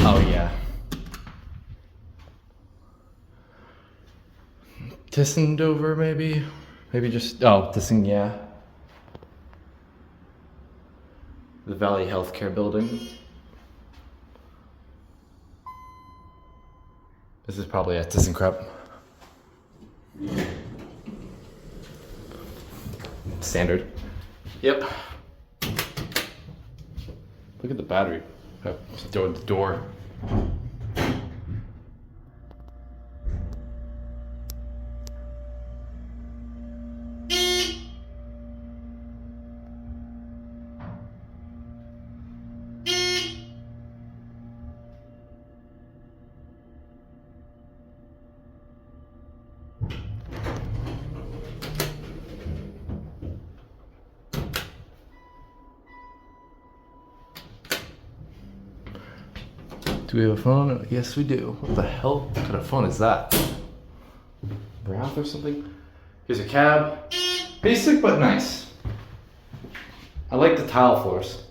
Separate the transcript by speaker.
Speaker 1: Oh yeah. Tissendover maybe? Maybe just, oh, yeah. The Valley Healthcare Building. This is probably at Thyssenkrupp. Standard. Yep. Look at the battery. Just throw the door. Do we have a phone? Yes, we do. What the hell kind of phone is that? Wrath or something? Here's a cab. Basic but nice. I like the tile floors.